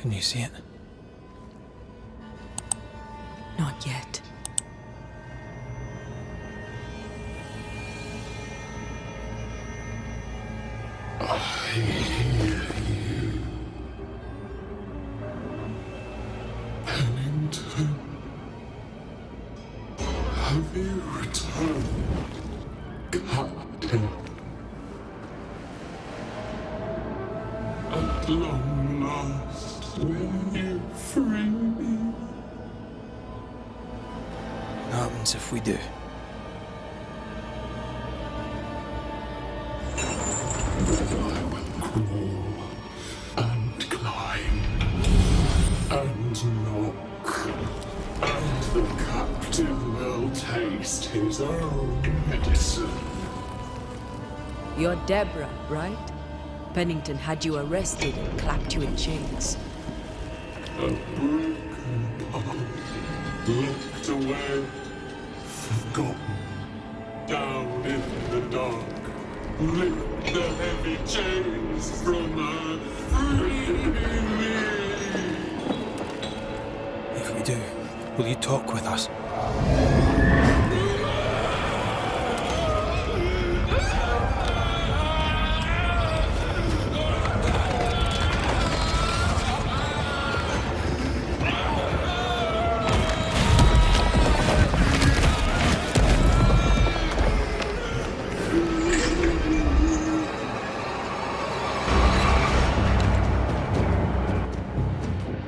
Can you see it? Not yet. I hear you. Pennington. Have you returned, Captain? At long last, will you free me? What happens if we do? Then I will crawl and climb and knock, and the captain will taste his own medicine. You're Deborah, right? Pennington had you arrested and clapped you in chains. A broken heart, locked away, forgotten, down in the dark. Lift the heavy chains from her, free me. If we do, will you talk with us?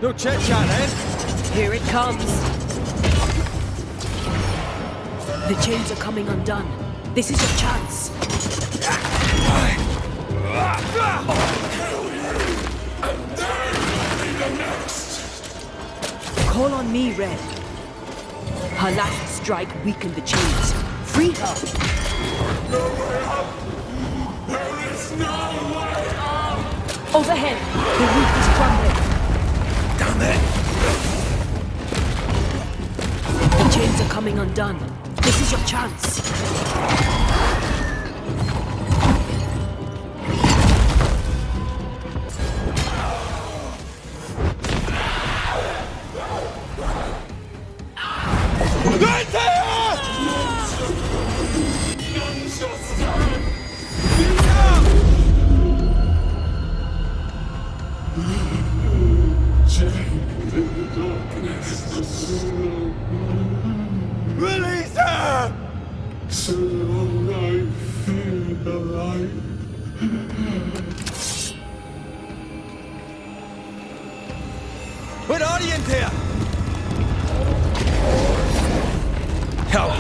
No chit-chat, eh? Here it comes. The chains are coming undone. This is your chance. Call on me, Red. Her last strike weakened the chains. Free her. No way out! There is no way out! Overhead, the roof is crumbling. Down there! The chains are coming undone. This is your chance. Release her! So long I feel alive. Where are you in there? Help!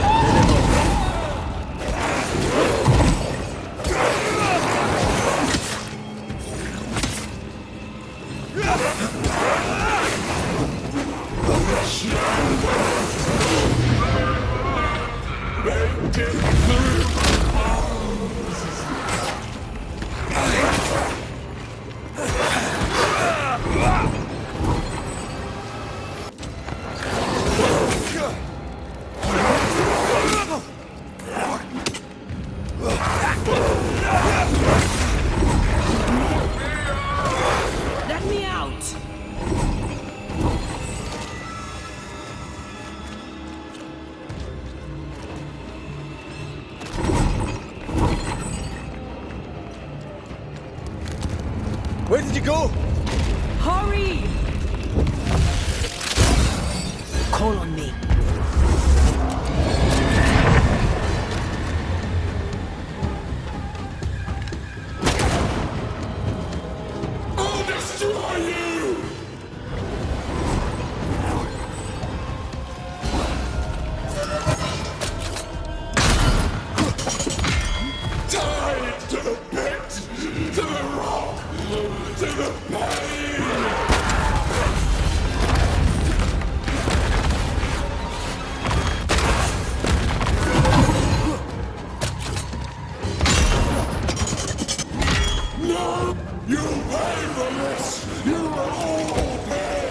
Minimal. Let me out! Where did you go? Hurry! Call on me. I'll destroy you! Tied to the pit, to the rock, to the pain! No! You pay for this! You will all pay!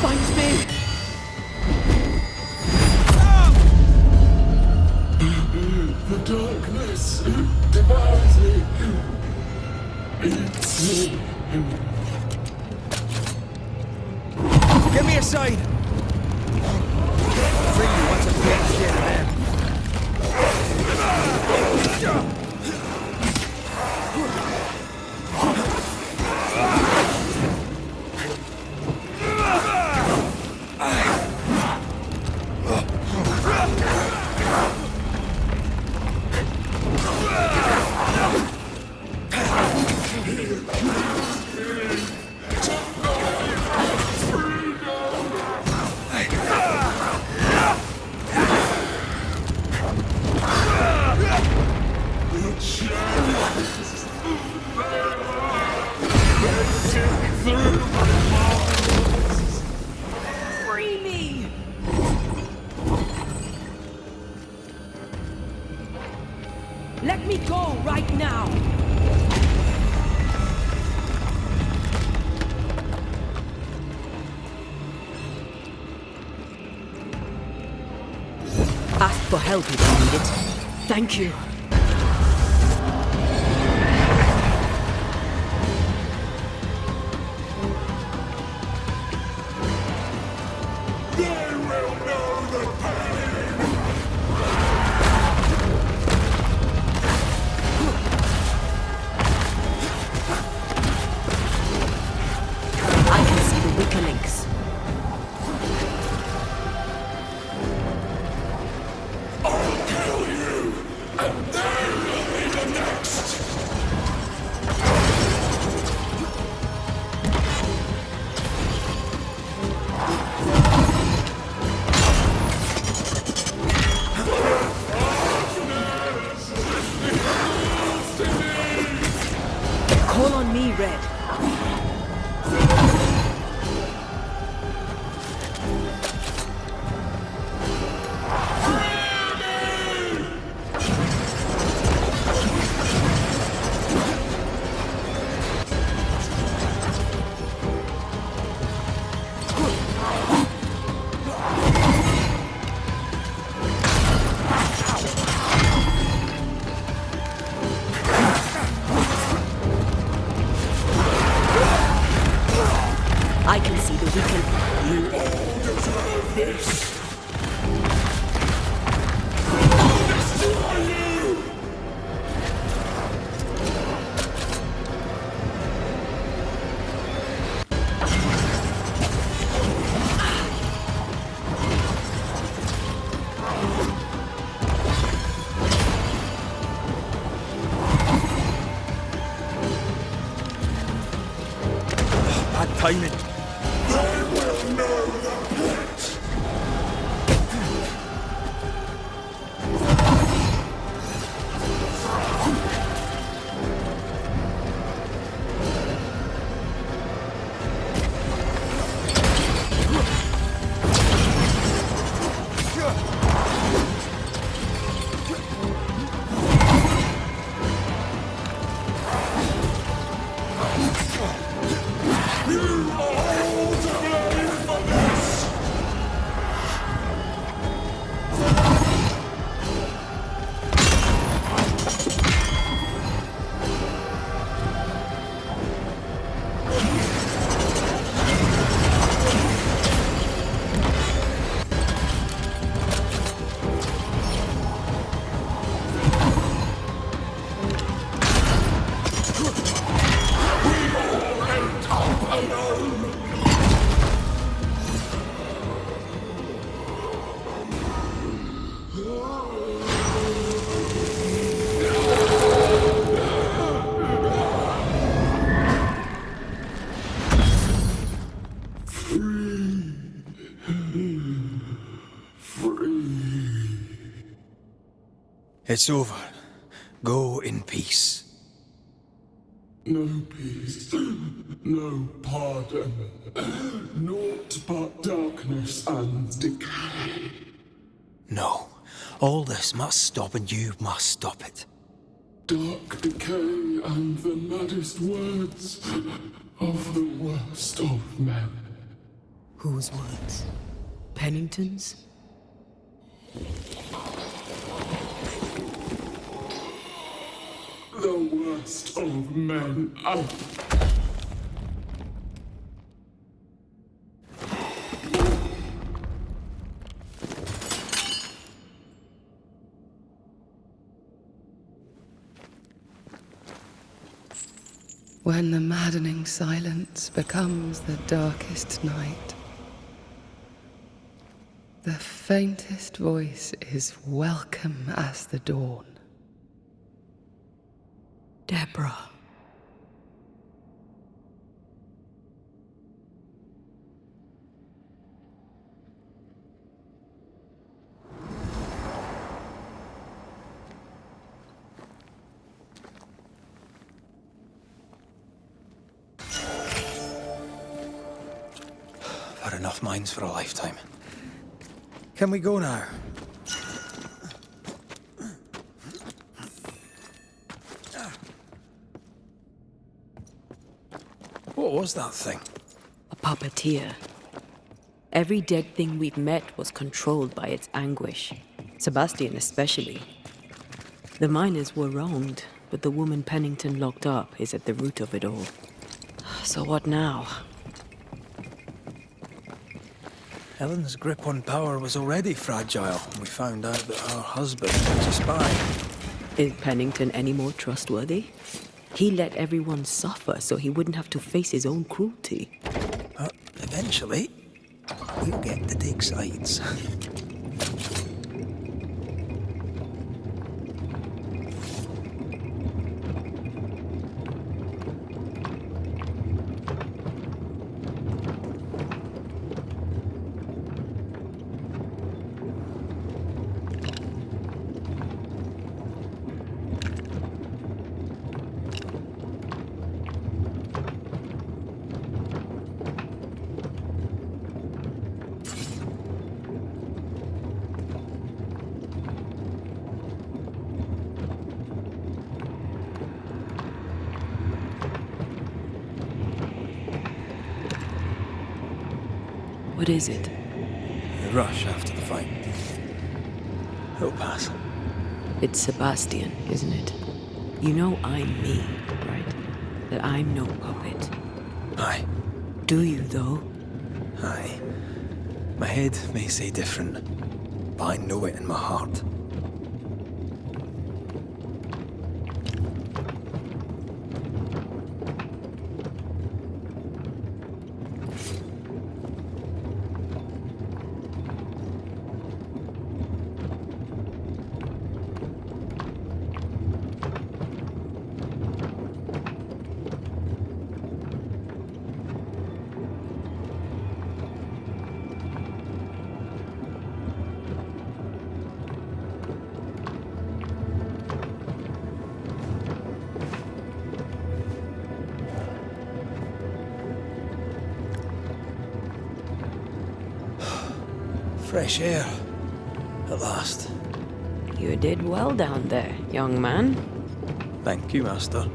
Find me! The darkness devours me. Eats me. Give me a sign! I'll free you once I'm finished here and then. Free me! Let me go right now! Ask for help if you need it. Thank you. They will know the pain. I can see the weaker links. I'll kill you, and they will be the next. Call on me, Red. I can see the weaker. You all deserve this. I'll destroy you. Bad timing. They will know the pit. You are all to blame for this. We all end up alone. It's over. Go in peace. No peace, no pardon, naught but darkness and decay. No. All this must stop and you must stop it. dark decay and the maddest words of the worst of men. Whose words? Pennington's? The worst of men. When the maddening silence becomes the darkest night, the faintest voice is welcome as the dawn. Deborah. I've had enough mines for a lifetime. Can we go now? What was that thing? A puppeteer. Every dead thing we've met was controlled by its anguish. Sebastian especially. The miners were wronged, but the woman Pennington locked up is at the root of it all. So what now? Helen's grip on power was already fragile when we found out that her husband was a spy. Is Pennington any more trustworthy? He let everyone suffer so he wouldn't have to face his own cruelty. Eventually, we'll get to take sides. What is it? The rush after the fight. It'll pass. It's Sebastian, isn't it? You know I'm me, right? That I'm no puppet. Aye. Do you, though? Aye. My head may say different, but I know it in my heart. Fresh air. At last. You did well down there, young man. Thank you, Master.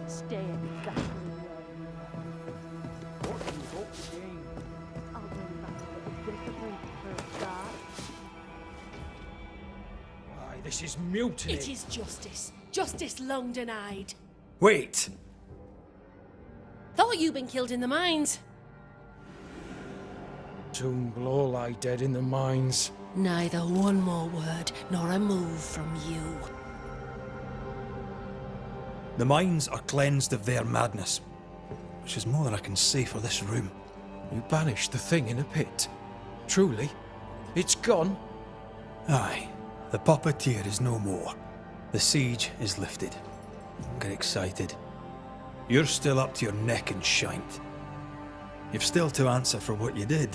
Stay exactly where I'll bring back the discipline for a start. Why, this is mutiny. It is justice. Justice long denied. Wait! Thought you'd been killed in the mines. Soon will all lie dead in the mines. Neither one more word nor a move from you. The mines are cleansed of their madness, which is more than I can say for this room. You banished the thing in a pit. Truly? It's gone? Aye, the puppeteer is no more. The siege is lifted. Don't get excited. You're still up to your neck in shite. You've still to answer for what you did,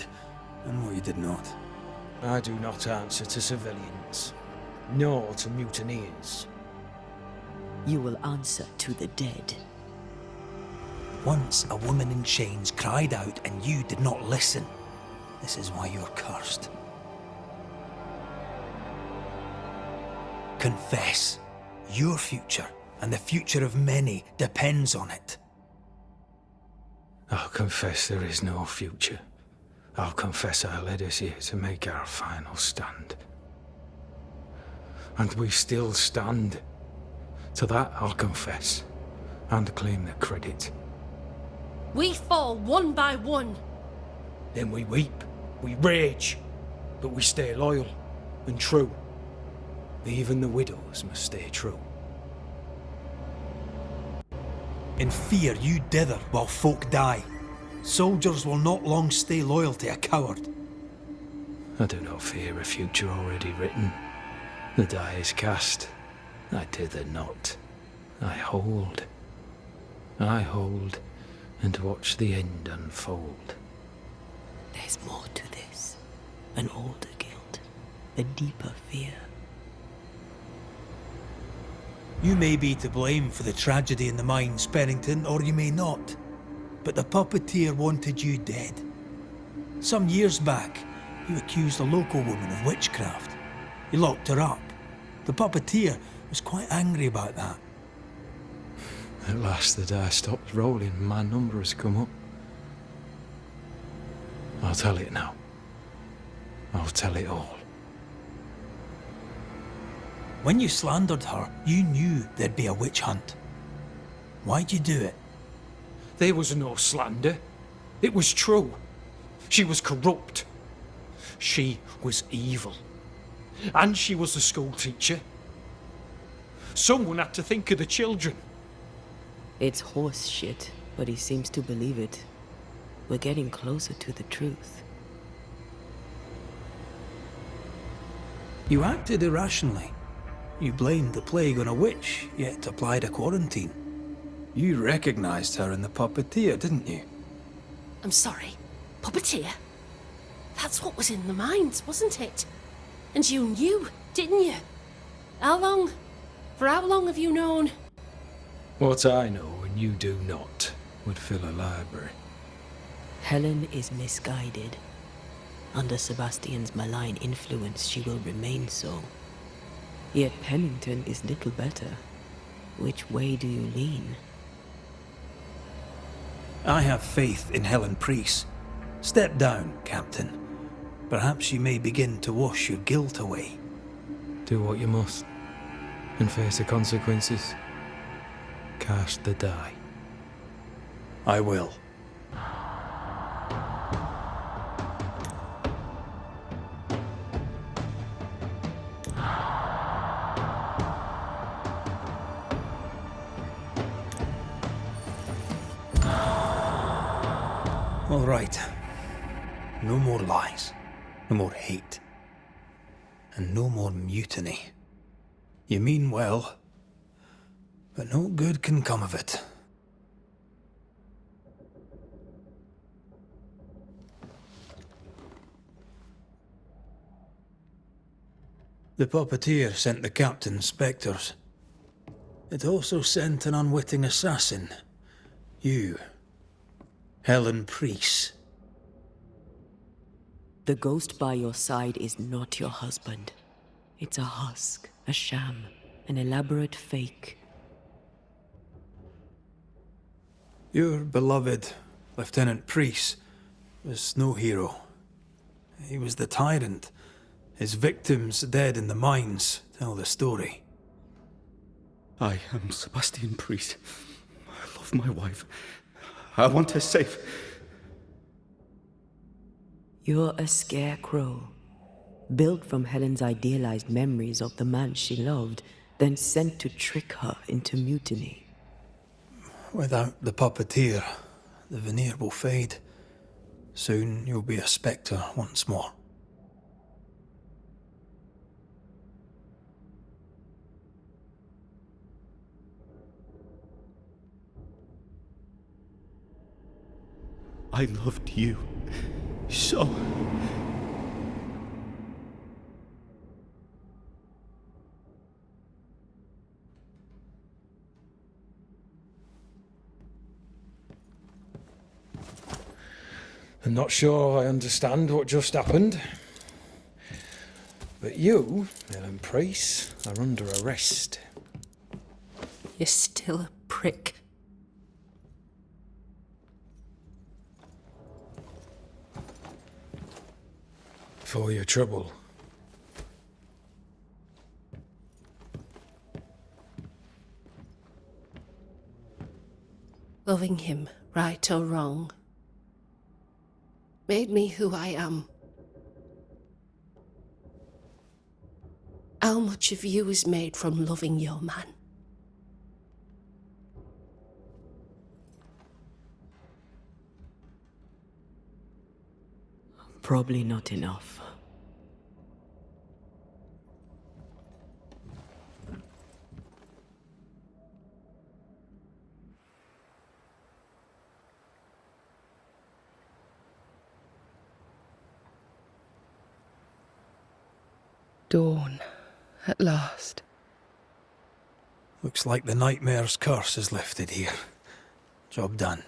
and what you did not. I do not answer to civilians, nor to mutineers. You will answer to the dead. Once a woman in chains cried out and you did not listen. This is why you're cursed. Confess. Your future, and the future of many, depends on it. I'll confess there is no future. I'll confess I led us here to make our final stand. And we still stand. To that I'll confess, and claim the credit. We fall one by one. Then we weep, we rage, but we stay loyal and true. Even the widows must stay true. In fear you dither while folk die. Soldiers will not long stay loyal to a coward. I do not fear a future already written. The die is cast. I dither not. I hold. I hold and watch the end unfold. There's more to this. An older guilt. A deeper fear. You may be to blame for the tragedy in the mines, Pennington, or you may not. But the puppeteer wanted you dead. Some years back, you accused a local woman of witchcraft. You locked her up. The puppeteer was quite angry about that. At last the die stopped rolling, my number has come up. I'll tell it now. I'll tell it all. When you slandered her, you knew there'd be a witch hunt. Why'd you do it? There was no slander. It was true. She was corrupt. She was evil. And she was a school teacher. Someone had to think of the children. It's horse shit, but he seems to believe it. We're getting closer to the truth. You acted irrationally. You blamed the plague on a witch, yet applied a quarantine. You recognized her in the puppeteer, didn't you? I'm sorry. Puppeteer? That's what was in the mines, wasn't it? And you knew, didn't you? How long? For how long have you known? What I know and you do not would fill a library. Helen is misguided. Under Sebastian's malign influence, she will remain so. Yet Pennington is little better. Which way do you lean? I have faith in Helen Priest. Step down, Captain. Perhaps you may begin to wash your guilt away. Do what you must, and face the consequences. Cast the die. I will. All right. No more lies. No more hate. And no more mutiny. You mean well, but no good can come of it. The puppeteer sent the captain spectres. It also sent an unwitting assassin. You. Helen Priest. The ghost by your side is not your husband. It's a husk, a sham, an elaborate fake. Your beloved Lieutenant Priest was no hero. He was the tyrant. His victims dead in the mines tell the story. I am Sebastian Priest. I love my wife. I want her safe. You're a scarecrow, built from Helen's idealized memories of the man she loved, then sent to trick her into mutiny. Without the puppeteer, the veneer will fade. Soon you'll be a spectre once more. I loved you so. I'm not sure I understand what just happened. But you, Ellen Priest, are under arrest. You're still a prick. For your trouble. Loving him, right or wrong, made me who I am. How much of you is made from loving your man? Probably not enough. Dawn, at last. Looks like the nightmare's curse is lifted here. Job done.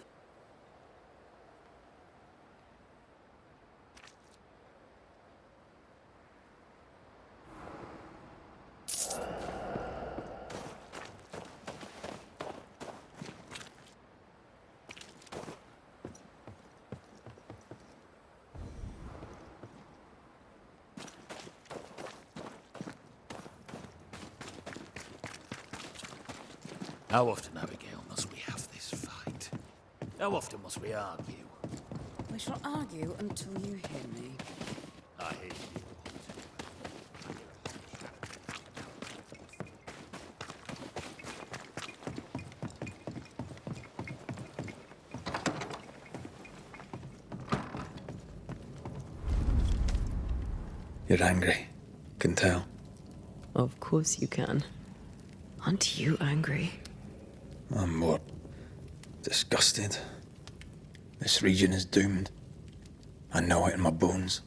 How often, Abigail, must we have this fight? How often must we argue? We shall argue until you hear me. I hear you. You're angry. Can tell. Of course you can. Aren't you angry? I'm more disgusted. This region is doomed. I know it in my bones.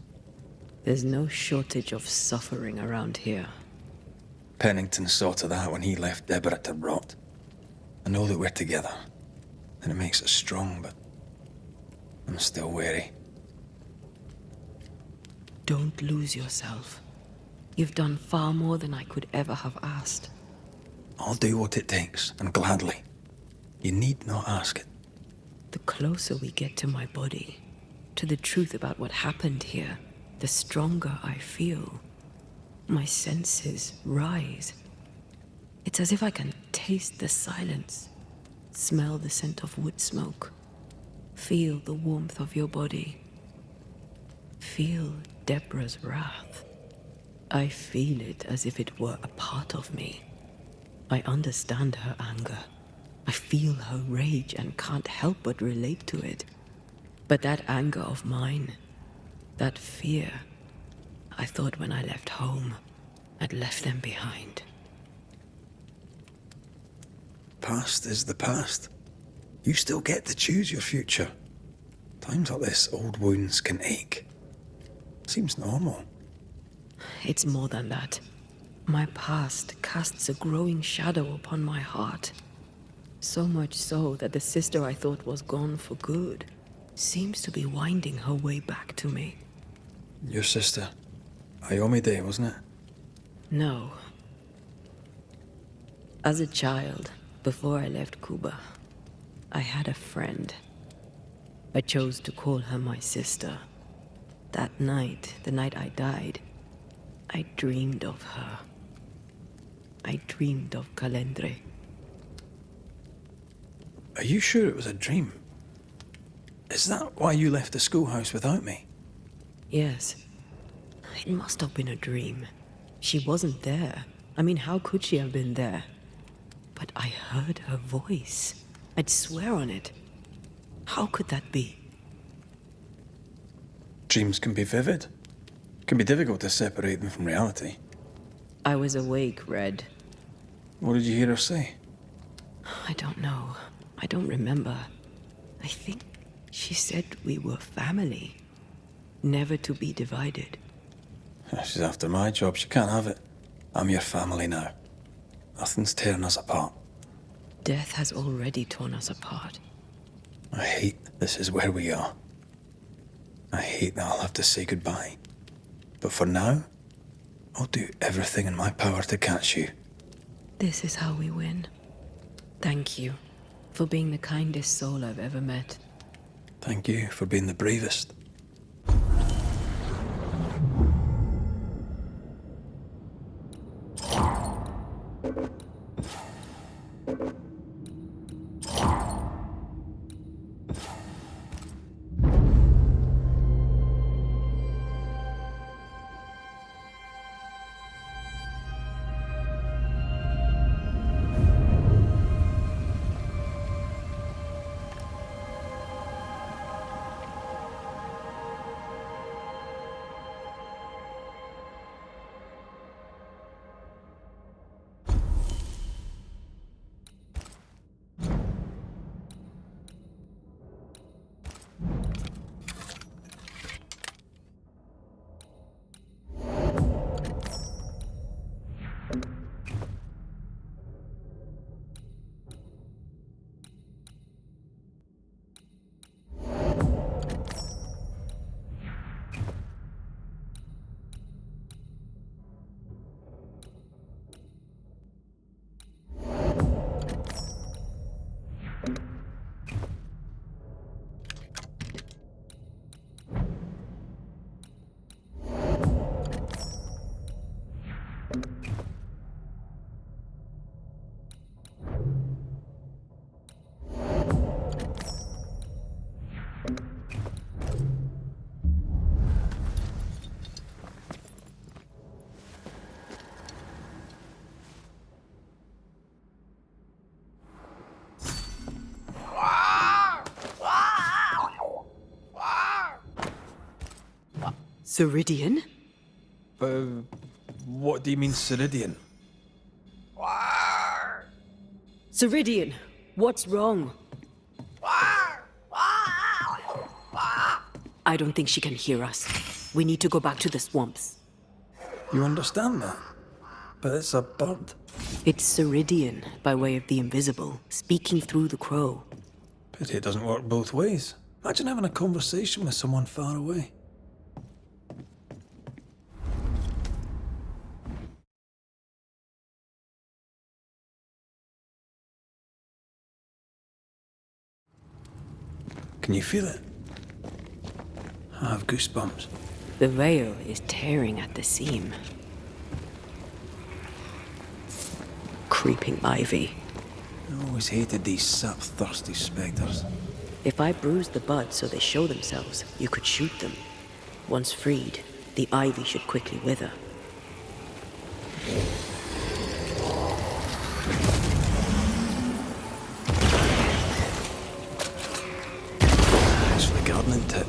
There's no shortage of suffering around here. Pennington saw to that when he left Deborah to rot. I know that we're together, and it makes us strong, but I'm still wary. Don't lose yourself. You've done far more than I could ever have asked. I'll do what it takes, and gladly. You need not ask it. The closer we get to my body, to the truth about what happened here, the stronger I feel. My senses rise. It's as if I can taste the silence, smell the scent of wood smoke, feel the warmth of your body, feel Deborah's wrath. I feel it as if it were a part of me. I understand her anger. I feel her rage and can't help but relate to it. But that anger of mine, that fear, I thought when I left home, I'd left them behind. Past is the past. You still get to choose your future. Times like this, old wounds can ache. Seems normal. It's more than that. My past casts a growing shadow upon my heart. So much so that the sister I thought was gone for good seems to be winding her way back to me. Your sister. Ayomide, wasn't it? No. As a child, before I left Cuba, I had a friend. I chose to call her my sister. That night, the night I died, I dreamed of her. I dreamed of Calendre. Are you sure it was a dream? Is that why you left the schoolhouse without me? Yes. It must have been a dream. She wasn't there. I mean, how could she have been there? But I heard her voice. I'd swear on it. How could that be? Dreams can be vivid. Can be difficult to separate them from reality. I was awake, Red. What did you hear her say? I don't know. I don't remember. I think She said we were family, never to be divided. She's after my job. She can't have it. I'm your family now. Nothing's tearing us apart. Death has already torn us apart. I hate this is where we are. I hate that I'll have to say goodbye. But for now, I'll do everything in my power to catch you. This is how we win. Thank you for being the kindest soul I've ever met. Thank you for being the bravest. Ceridian? What do you mean, Ceridian? Ceridian, what's wrong? I don't think she can hear us. We need to go back to the swamps. You understand that? But it's a bird. It's Ceridian, by way of the invisible, speaking through the crow. Pity it doesn't work both ways. Imagine having a conversation with someone far away. Can you feel it? I have goosebumps. The veil is tearing at the seam. Creeping ivy. I always hated these sap-thirsty spectres. If I bruise the buds so they show themselves, you could shoot them. Once freed, the ivy should quickly wither. Thanks for the gardening tip.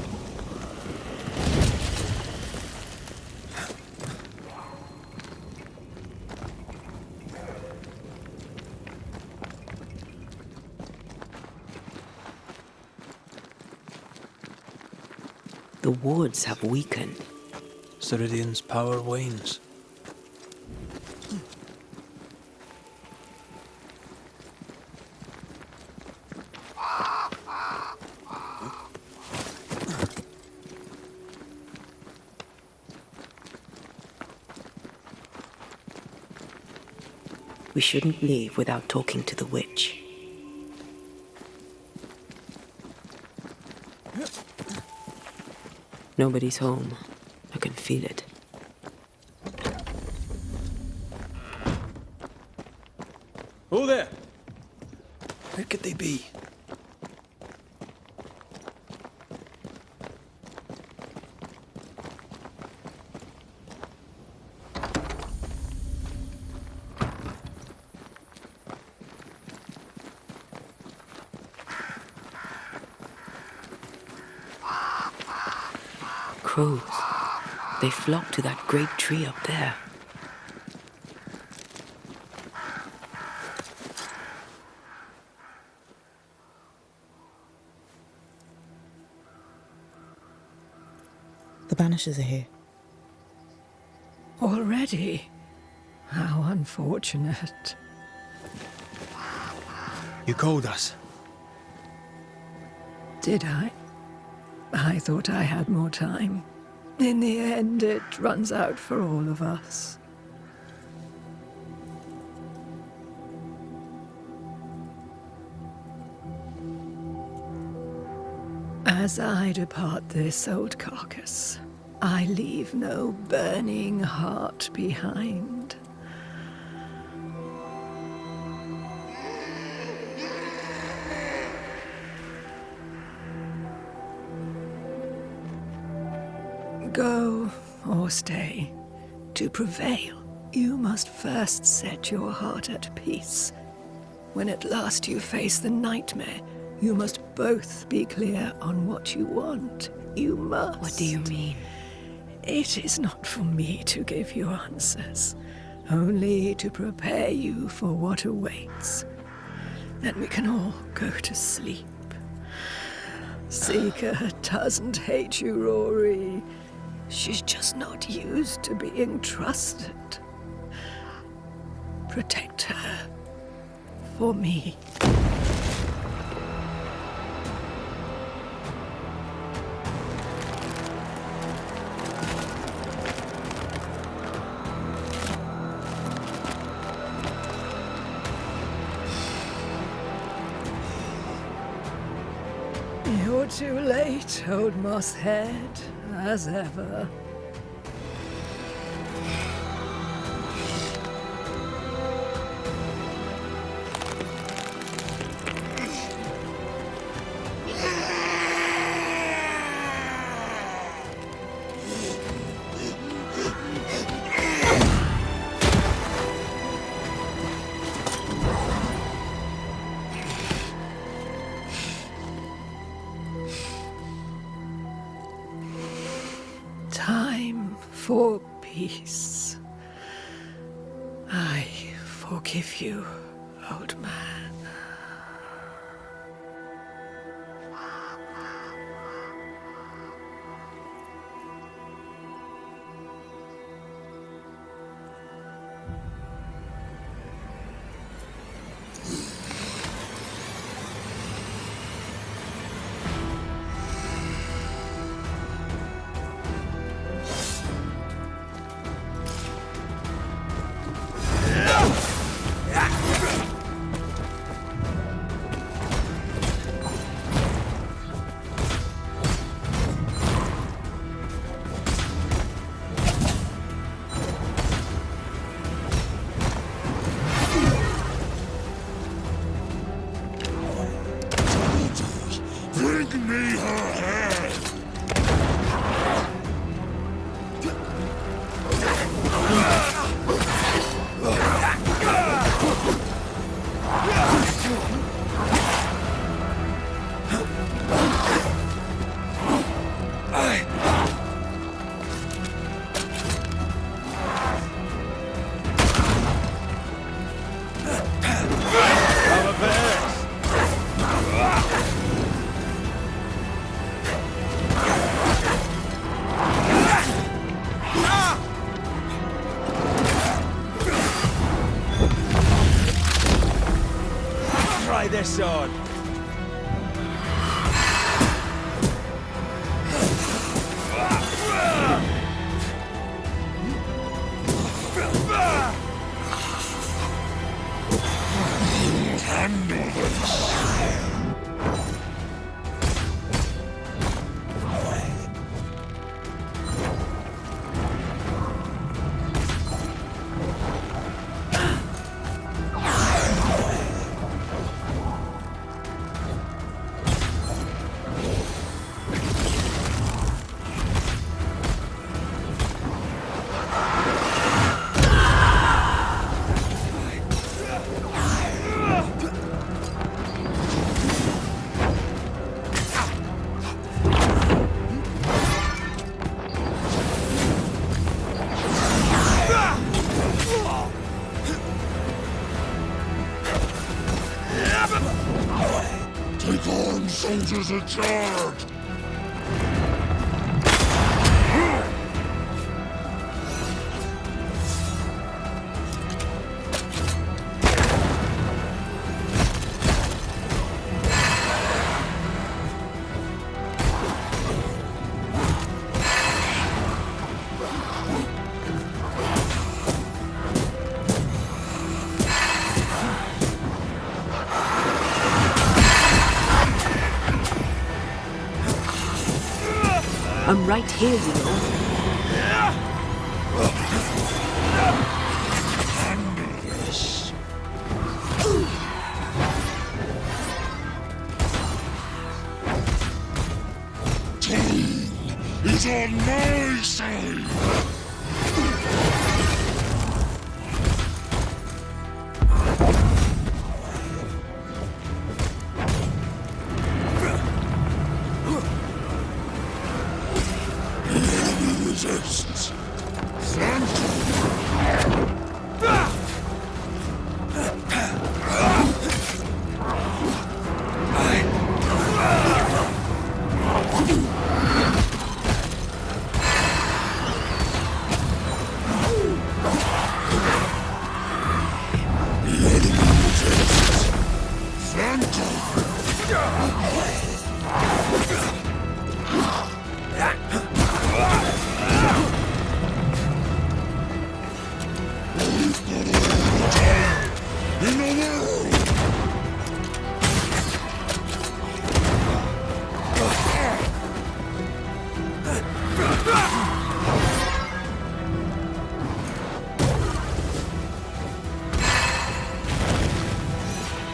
The woods have weakened. Ceridian's power wanes. We shouldn't leave without talking to the witch. Nobody's home. I can feel it. Oh there! Where could they be? Crows. They flock to that great tree up there. Banishers are here. Already? How unfortunate. You called us. Did I? I thought I had more time. In the end, it runs out for all of us. As I depart this old carcass, I leave no burning heart behind. Go or stay. To prevail, you must first set your heart at peace. When at last you face the nightmare, you must both be clear on what you want. You must. What do you mean? It is not for me to give you answers, only to prepare you for what awaits. Then we can all go to sleep. Seeker doesn't hate you, Rory. She's just not used to being trusted. Protect her. For me. You're too late, old mosshead, as ever. Time for peace. I forgive you, old man. Bring me her head! Try this on. Handle this. Take armed soldiers in charge! I'm right here, you know. Is on my side! Resists.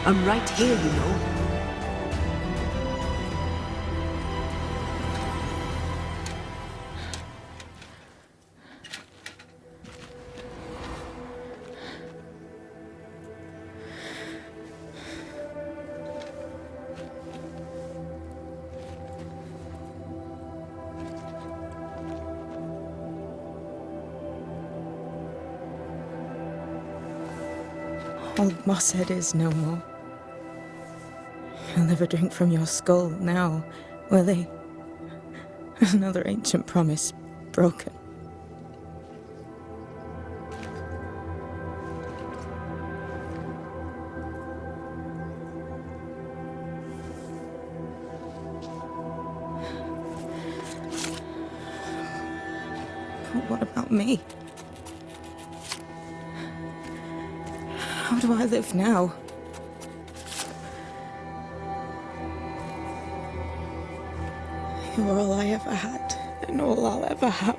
I'm right here, you know. Old Mosshead is no more. He'll never drink from your skull now, will he? Another ancient promise broken. But what about me? How do I live now? You're all I ever had, and all I'll ever have.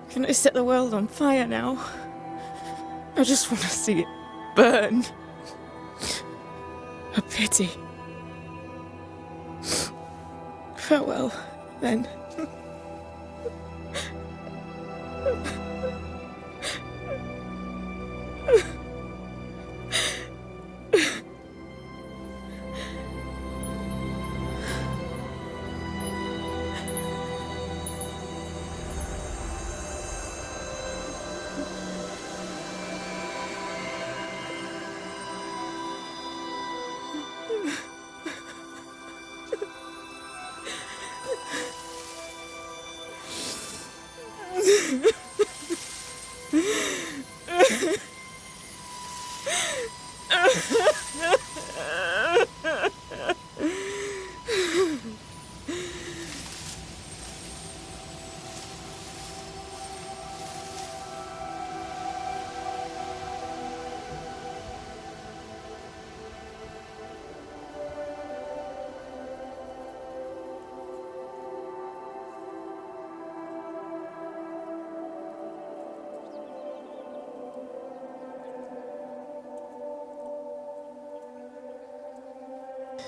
Can I set the world on fire now? I just want to see it burn. A pity. Farewell, then.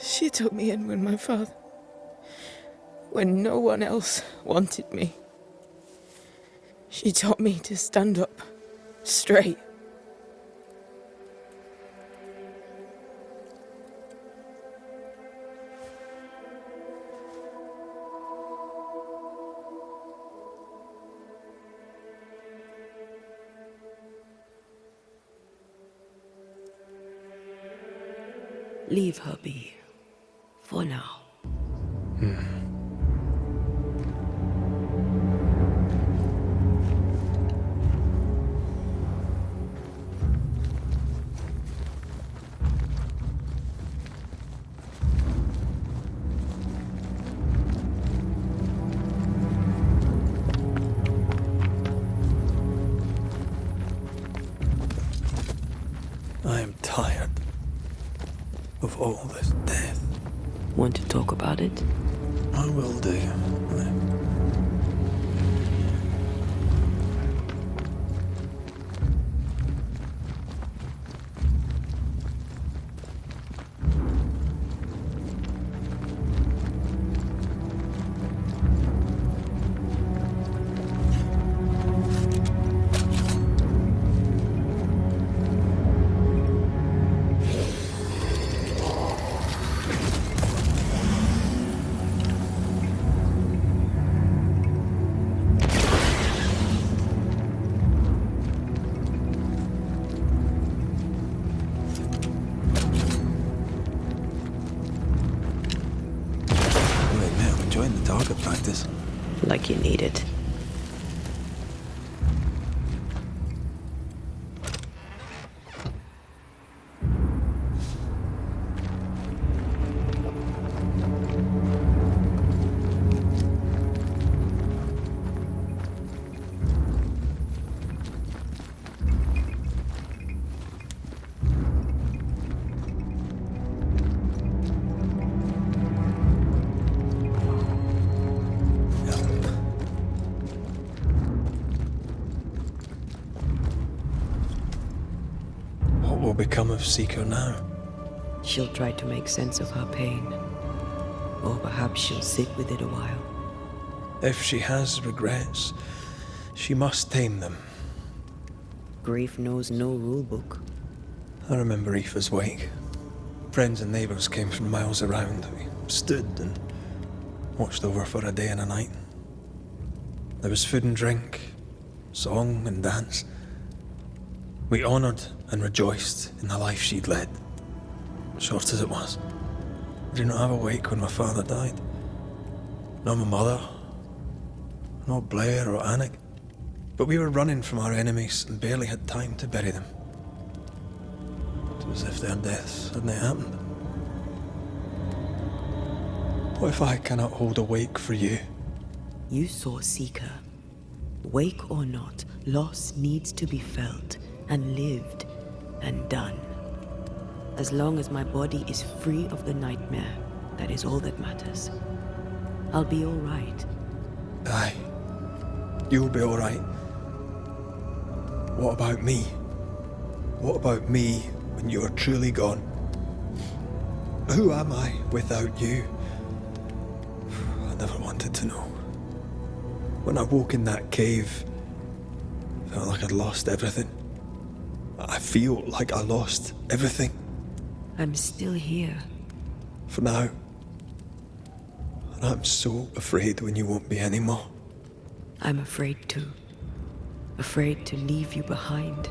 She took me in when no one else wanted me. She taught me to stand up straight. Leave her be. For now. I am tired. of all this death. Want to talk about it? I will do. Target practice. Like you need it. What will become of Seeker now? She'll try to make sense of her pain. Or perhaps she'll sit with it a while. If she has regrets, she must tame them. Grief knows no rule book. I remember Aoife's wake. Friends and neighbours came from miles around. We stood and watched over for a day and a night. There was food and drink, song and dance. We honoured and rejoiced in the life she'd led, short as it was. I did not have a wake when my father died. Not my mother, not Blair or Anik. But we were running from our enemies and barely had time to bury them. It was as if their deaths hadn't happened. What if I cannot hold a wake for you? You saw Seeker. Wake or not, loss needs to be felt and lived and done. As long as my body is free of the nightmare, that is all that matters. I'll be all right. Aye, you'll be all right. What about me? What about me when you are truly gone? Who am I without you? I never wanted to know. When I woke in that cave, I felt like I'd lost everything. I feel like I lost everything. I'm still here. For now. And I'm so afraid when you won't be anymore. I'm afraid too. Afraid to leave you behind.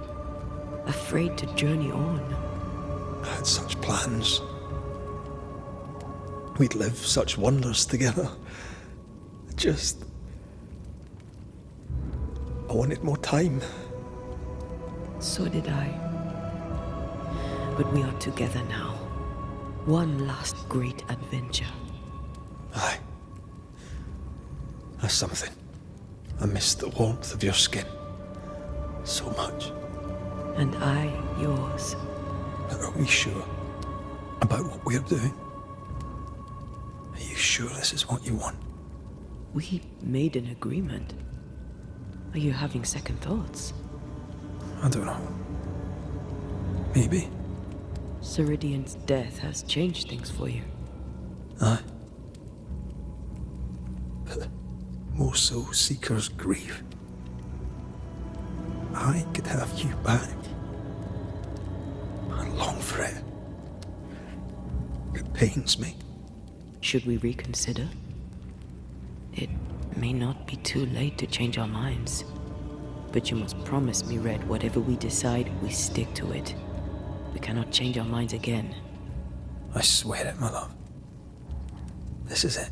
Afraid to journey on. I had such plans. We'd live such wonders together. I wanted more time. So did I. But we are together now. One last great adventure. Aye. That's something. I miss the warmth of your skin. So much. And I yours. But are we sure about what we're doing? Are you sure this is what you want? We made an agreement. Are you having second thoughts? I don't know. Maybe. Ceridian's death has changed things for you. Aye. But more so Seeker's grief. I could have you back. I long for it. It pains me. Should we reconsider? It may not be too late to change our minds. But you must promise me, Red, whatever we decide, we stick to it. We cannot change our minds again. I swear it, my love. This is it.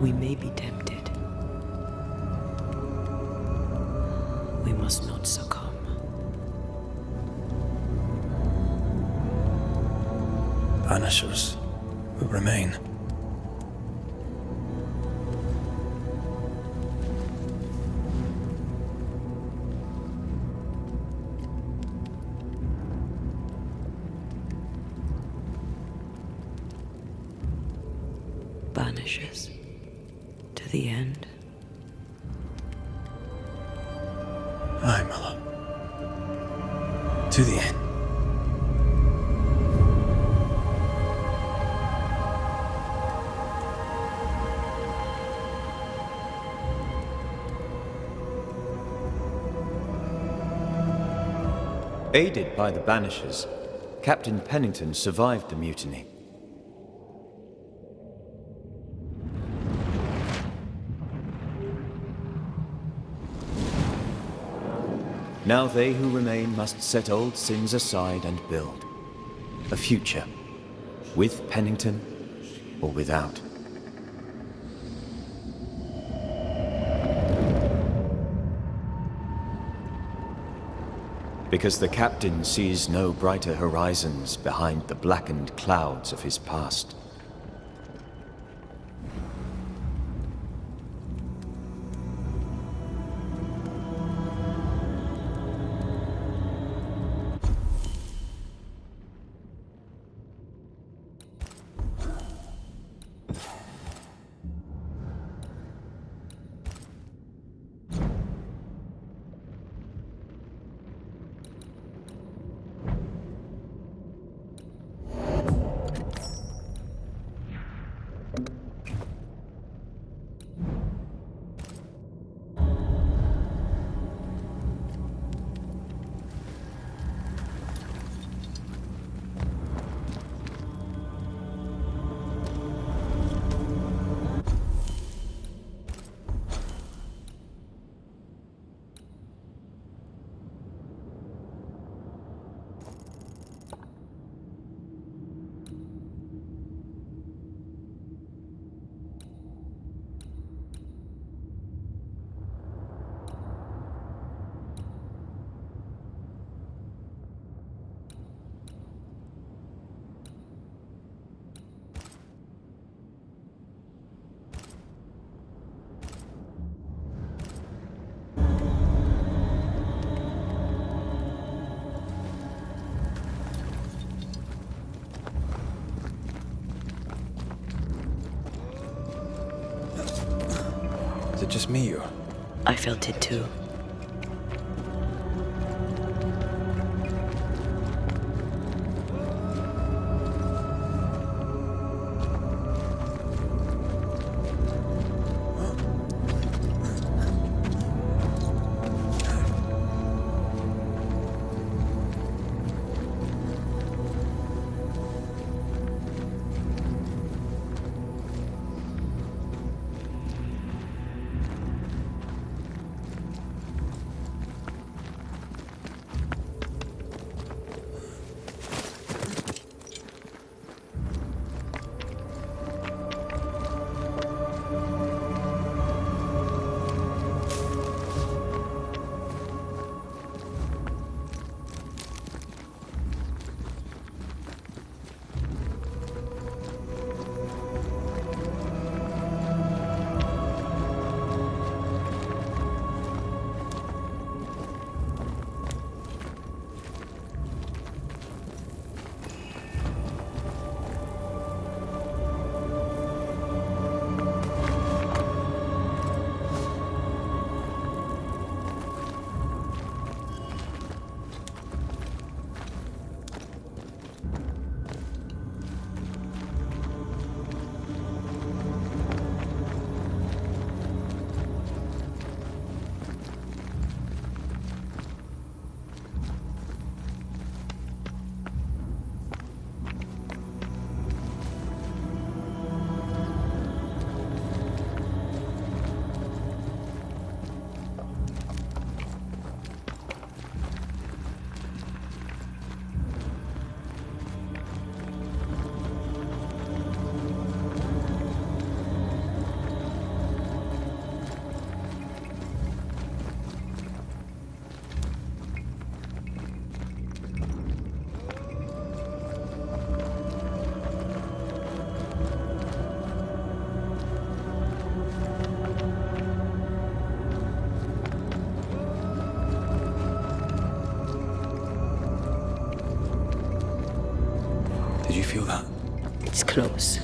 We may be tempted. We must not succumb. Banishers will remain. Banishers. To the end. Aye, my love. To the end. Aided by the Banishers, Captain Pennington survived the mutiny. Now they who remain must set old sins aside and build a future, with Pennington or without. Because the captain sees no brighter horizons behind the blackened clouds of his past. Is it just me, or? I felt it too. Did you feel that? It's close.